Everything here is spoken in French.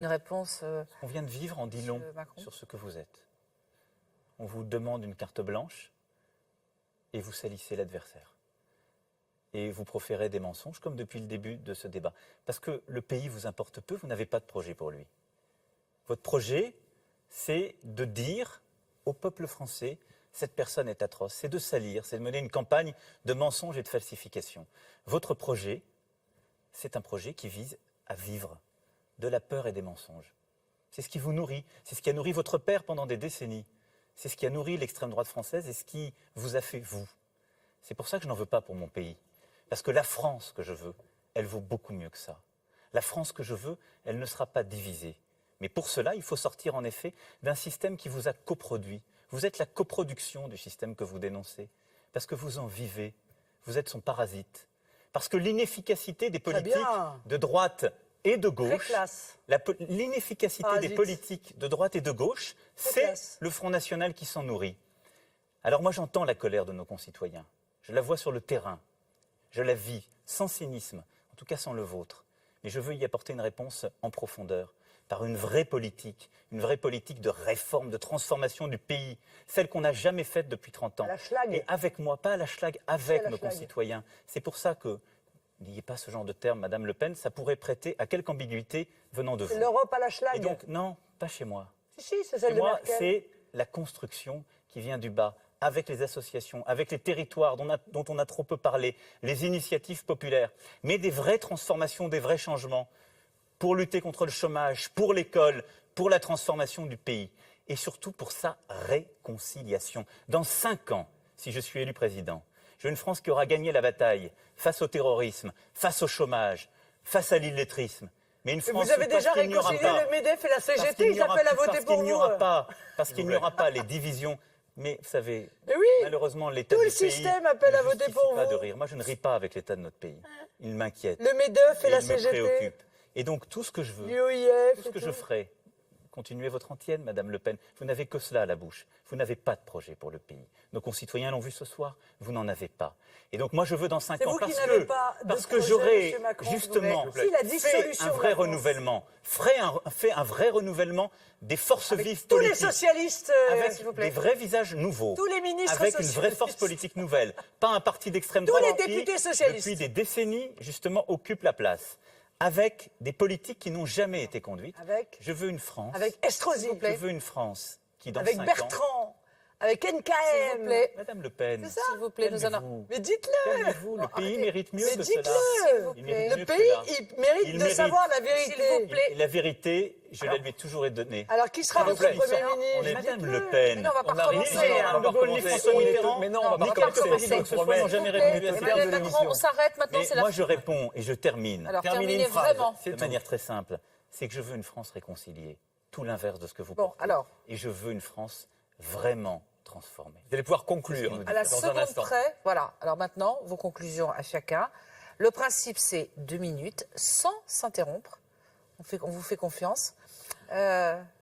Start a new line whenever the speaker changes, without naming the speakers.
Une réponse.
On vient de vivre en dit long
Macron.
sur ce que vous êtes. On vous demande une carte blanche et vous salissez l'adversaire. Et vous proférez des mensonges comme depuis le début de ce débat. Parce que le pays vous importe peu, vous n'avez pas de projet pour lui. Votre projet, c'est de dire au peuple français, cette personne est atroce, c'est de salir, c'est de mener une campagne de mensonges et de falsification. Votre projet, c'est un projet qui vise à vivre de la peur et des mensonges. C'est ce qui vous nourrit, c'est ce qui a nourri votre père pendant des décennies. C'est ce qui a nourri l'extrême droite française et ce qui vous a fait vous. C'est pour ça que je n'en veux pas pour mon pays. Parce que la France que je veux, elle vaut beaucoup mieux que ça. La France que je veux, elle ne sera pas divisée. Mais pour cela, il faut sortir en effet d'un système qui vous a coproduit. Vous êtes la coproduction du système que vous dénoncez. Parce que vous en vivez. Vous êtes son parasite. Parce que l'inefficacité des politiques de droite et de gauche, l'inefficacité des politiques de droite et de gauche, c'est le Front National qui s'en nourrit. Alors moi j'entends la colère de nos concitoyens. Je la vois sur le terrain. Je la vis, sans cynisme, en tout cas sans le vôtre. Mais je veux y apporter une réponse en profondeur, par une vraie politique de réforme, de transformation du pays, celle qu'on n'a jamais faite depuis 30 ans. Et avec moi, pas à la schlag, avec nos concitoyens. C'est pour ça que, n'ayez pas ce genre de terme, Madame Le Pen, ça pourrait prêter à quelque ambiguïté venant de vous.
C'est l'Europe à la schlag.
Et donc, non, pas chez moi.
Si, c'est celle de Merkel.
C'est la construction qui vient du bas, avec les associations, avec les territoires dont on a trop peu parlé, les initiatives populaires, mais des vraies transformations, des vrais changements pour lutter contre le chômage, pour l'école, pour la transformation du pays et surtout pour sa réconciliation. Dans 5 ans, si je suis élu président, je veux une France qui aura gagné la bataille face au terrorisme, face au chômage, face à l'illettrisme. Mais une France,
vous avez déjà réconcilié le MEDEF et la CGT, ils appellent à voter pour vous.
Parce qu'il n'y aura pas les divisions. Mais vous savez, malheureusement, l'état
tout
du
le
pays
système appelle à voter pour
pas
vous.
de rire. Moi, je ne ris pas avec l'état de notre pays. Il m'inquiète.
Le MEDEF et la
il me
CGT.
préoccupe. Et donc, tout ce que je veux,
l'UOIF,
tout ce que je ferai, continuez votre antienne, Madame Le Pen. Vous n'avez que cela à la bouche. Vous n'avez pas de projet pour le pays. Nos concitoyens l'ont vu ce soir. Vous n'en avez pas. Et donc, moi, je veux dans 5 ans, parce que j'aurai justement fait un vrai renouvellement, fait un vrai renouvellement des forces vives
tous
politiques.
les socialistes,
avec
s'il vous plaît.
des vrais visages nouveaux.
Tous les ministres
avec
socialistes.
une vraie force politique nouvelle. Pas un parti d'extrême
Tous
droite
les
qui,
députés socialistes.
depuis des décennies, justement, occupe la place. Avec des politiques qui n'ont jamais été conduites. Je veux une France.
Avec Estrosi, s'il vous plaît.
Je veux une France qui, dans
avec
5 ans...
Bertrand. Avec NKM.
S'il vous plaît.
Madame Le Pen,
S'il vous plaît, nous allons...
Mais dites-le.
calmez-vous, le pays mérite mieux
Mais
que
dites-le.
cela. Il mérite mieux
Le
que
pays,
cela.
il mérite de savoir la vérité.
S'il vous plaît.
Et la vérité, je la lui ai toujours donnée.
Alors, qui sera votre Premier ministre?
Madame Le Pen,
Non, on va pas recommencer.
De Gaulle, ni François Mitterrand,
Mais non, on va pas
ni
recommencer.
quelques présidents que ce soit n'ont jamais répondu à cette
Emmanuel
question.
Macron, on s'arrête maintenant,
Mais
c'est la
moi, je réponds et je termine.
Alors,
Terminez
terminez
une phrase.
vraiment.
De manière très simple, c'est que je veux une France réconciliée. Tout l'inverse de ce que vous
Bon,
portez.
alors.
Et je veux une France vraiment transformée.
Vous allez pouvoir conclure
À la
dans un
seconde
instant.
près, voilà. Alors maintenant, vos conclusions à chacun. Le principe, c'est 2 minutes, sans s'interrompre. On vous fait confiance.